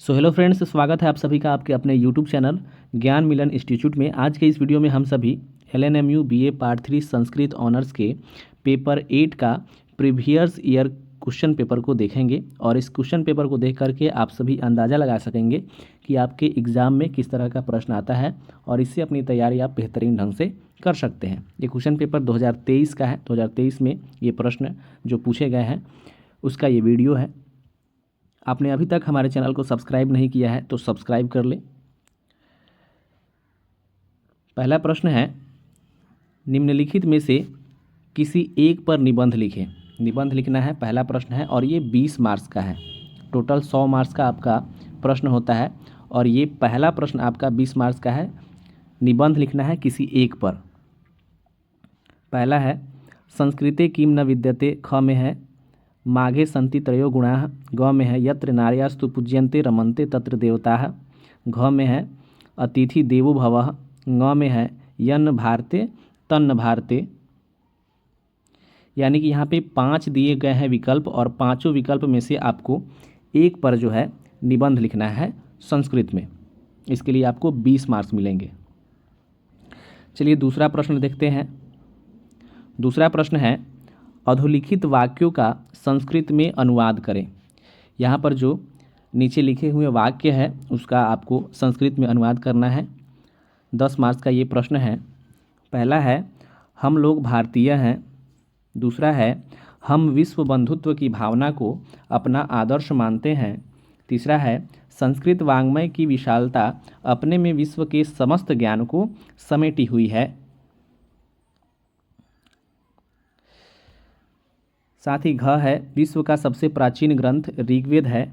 So hello friends, स्वागत है आप सभी का आपके अपने यूट्यूब चैनल ज्ञान मिलन इंस्टीट्यूट में। आज के इस वीडियो में हम सभी LNMU BA part 3 Sanskrit honours के पेपर 8 का प्रीवियस ईयर क्वेश्चन पेपर को देखेंगे और इस क्वेश्चन पेपर को देख करके आप सभी अंदाज़ा लगा सकेंगे कि आपके एग्ज़ाम में किस तरह का प्रश्न आता है और इससे अपनी तैयारी आप बेहतरीन ढंग से कर सकते हैं। ये क्वेश्चन पेपर 2023 का है। 2023 में ये प्रश्न जो पूछे गए हैं उसका ये वीडियो है। आपने अभी तक हमारे चैनल को सब्सक्राइब नहीं किया है तो सब्सक्राइब कर लें। पहला प्रश्न है, निम्नलिखित में से किसी एक पर निबंध लिखें। निबंध लिखना है, पहला प्रश्न है और ये 20 मार्क्स का है। टोटल 100 मार्क्स का आपका प्रश्न होता है और ये पहला प्रश्न आपका 20 मार्क्स का है। निबंध लिखना है किसी एक पर। पहला है, संस्कृते किम न विद्यते, ख में है माघे सन्ति त्रयो गुणाः, ग में है यत्र नार्यास्तु पूज्यन्ते रमन्ते तत्र देवताः, घ में है अतिथि देवो भवः, ङ में है यन्न भारते तन्न भारते। यानी कि यहाँ पे 5 दिए गए हैं विकल्प और पांचों विकल्प में से आपको एक पर जो है निबंध लिखना है संस्कृत में। इसके लिए आपको 20 मार्क्स मिलेंगे। चलिए दूसरा प्रश्न देखते हैं। दूसरा प्रश्न है, अधोलिखित वाक्यों का संस्कृत में अनुवाद करें। यहाँ पर जो नीचे लिखे हुए वाक्य है उसका आपको संस्कृत में अनुवाद करना है। 10 मार्क्स का ये प्रश्न है। पहला है, हम लोग भारतीय हैं। दूसरा है, हम विश्व बंधुत्व की भावना को अपना आदर्श मानते हैं। तीसरा है, संस्कृत वाङ्मय की विशालता अपने में विश्व के समस्त ज्ञान को समेटी हुई है। साथ ही घ है, विश्व का सबसे प्राचीन ग्रंथ ऋग्वेद है।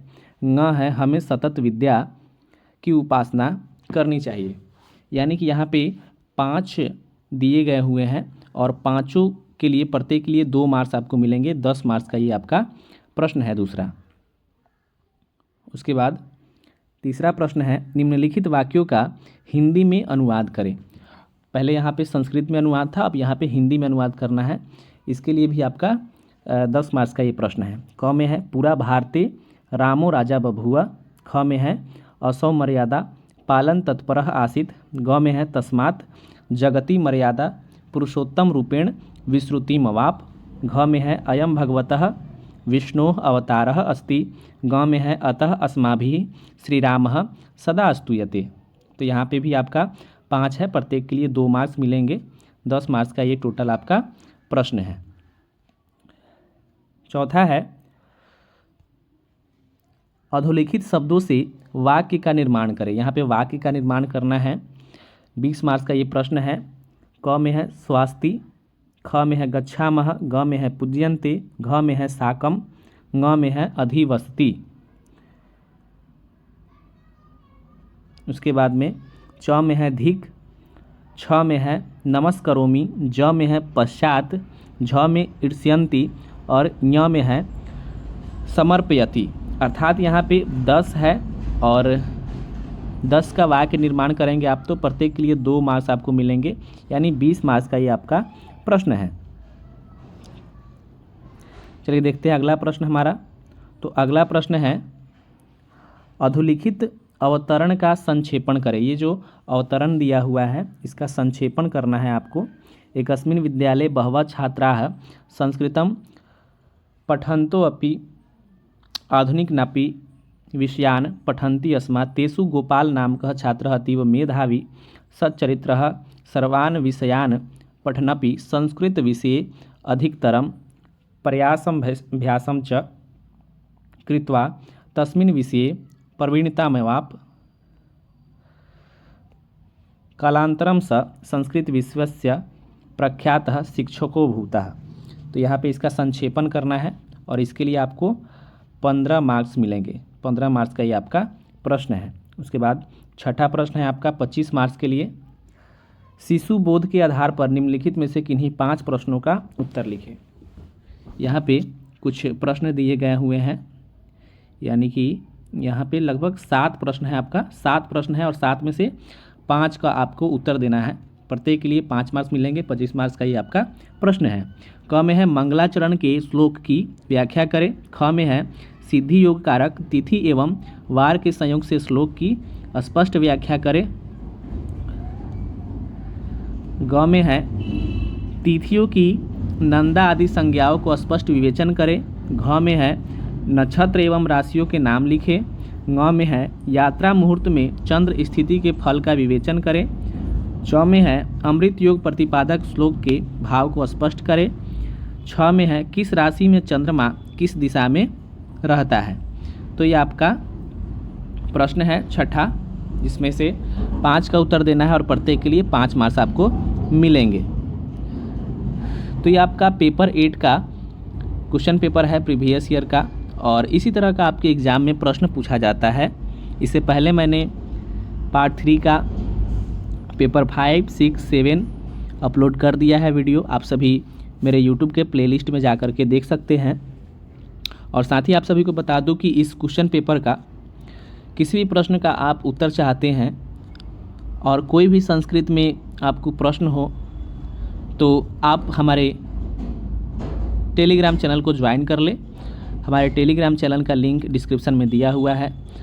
ङ है, हमें सतत विद्या की उपासना करनी चाहिए। यानी कि यहाँ पे 5 दिए गए हुए हैं और पांचों के लिए प्रत्येक के लिए 2 मार्क्स आपको मिलेंगे। 10 मार्क्स का ये आपका प्रश्न है दूसरा। उसके बाद तीसरा प्रश्न है, निम्नलिखित वाक्यों का हिंदी में अनुवाद करें। पहले यहाँ पे संस्कृत में अनुवाद था, अब यहाँ पे हिंदी में अनुवाद करना है। इसके लिए भी आपका 10 मार्क्स का ये प्रश्न है। क में है पूरा भारते रामो राजा बभुआ। ख में है असौ मर्यादा पालन तत्परः आसीत्। ग में है तस्मात् जगति मर्यादा पुरुषोत्तम रूपेण विश्रुतिमवाप। घ में है अयम भगवतः विष्णोः अवतारः अस्ति। ग में है अतः अस्माभिः श्रीरामः सदा स्तूयते। तो यहाँ पे भी आपका 5 है, प्रत्येक के लिए 2 मार्क्स मिलेंगे। 10 मार्क्स का ये टोटल आपका प्रश्न है। चौथा है, अधोलिखित शब्दों से वाक्य का निर्माण करें। यहाँ पे वाक्य का निर्माण करना है। 20 मार्क्स का ये प्रश्न है। क में है स्वास्ति, ख में है गच्छामः, ग में है पूज्यन्ते, घ में है साकम, ङ में है अधिवसति। उसके बाद में च में है धिक, छ में है नमस्करोमि, ज में है पश्चात, झ में ईर्ष्यन्ति और ञ में है समर्पयति। अर्थात यहाँ पे 10 है और 10 का वाक्य निर्माण करेंगे आप तो प्रत्येक के लिए 2 मार्क्स आपको मिलेंगे। यानी 20 मार्क्स का ये आपका प्रश्न है। चलिए देखते हैं अगला प्रश्न हमारा। तो अगला प्रश्न है, अधोलिखित अवतरण का संक्षेपण करें। ये जो अवतरण दिया हुआ है इसका संक्षेपण करना है आपको। एकस्मिन् विद्यालये बहवः छात्राः संस्कृतं पठन्तो अपि आधुनिकनापि विषयान् पठन्ति अस्मात् तेषु गोपाल नामकः छात्रः अतीव मेधावी सच्चरित्रः सर्वान् विषयान् पठन्नपि संस्कृत विषये अधिकतरं प्रयासमभ्यासं च कृत्वा तस्मिन् विषये प्रवीणतामवाप। कालान्तरं स संस्कृत विश्वस्य प्रख्यातः शिक्षको भूतः। तो यहाँ पे इसका संक्षेपण करना है और इसके लिए आपको 15 मार्क्स मिलेंगे। 15 मार्क्स का ये आपका प्रश्न है। उसके बाद छठा प्रश्न है आपका 25 मार्क्स के लिए। शिशु बोध के आधार पर निम्नलिखित में से किन्हीं 5 प्रश्नों का उत्तर लिखें। यहाँ पे कुछ प्रश्न दिए गए हुए हैं, यानी कि यहाँ पे लगभग 7 प्रश्न है आपका। 7 प्रश्न है और 7 में से 5 का आपको उत्तर देना है। प्रत्येक के लिए 5 मार्क्स मिलेंगे। 25 मार्क्स का ये आपका प्रश्न है। क में है मंगलाचरण के श्लोक की व्याख्या करें। ख में है सिद्धि योग कारक तिथि एवं वार के संयोग से श्लोक की स्पष्ट व्याख्या करें। ग में है तिथियों की नंदा आदि संज्ञाओं को स्पष्ट विवेचन करें। घ में है नक्षत्र एवं राशियों के नाम लिखें। ङ में है यात्रा मुहूर्त में चंद्र स्थिति के फल का विवेचन करें। च में है अमृत योग प्रतिपादक श्लोक के भाव को स्पष्ट करें। छ में है किस राशि में चंद्रमा किस दिशा में रहता है। तो ये आपका प्रश्न है छठा, जिसमें से 5 का उत्तर देना है और प्रत्येक के लिए 5 मार्क्स आपको मिलेंगे। तो ये आपका पेपर 8 का क्वेश्चन पेपर है प्रीवियस ईयर का, और इसी तरह का आपके एग्ज़ाम में प्रश्न पूछा जाता है। इससे पहले मैंने पार्ट 3 का पेपर 5, 6, 7 अपलोड कर दिया है वीडियो। आप सभी मेरे यूट्यूब के प्लेलिस्ट में जाकर के देख सकते हैं। और साथ ही आप सभी को बता दूं कि इस क्वेश्चन पेपर का किसी भी प्रश्न का आप उत्तर चाहते हैं और कोई भी संस्कृत में आपको प्रश्न हो तो आप हमारे टेलीग्राम चैनल को ज्वाइन कर लें। हमारे टेलीग्राम चैनल का लिंक डिस्क्रिप्शन में दिया हुआ है।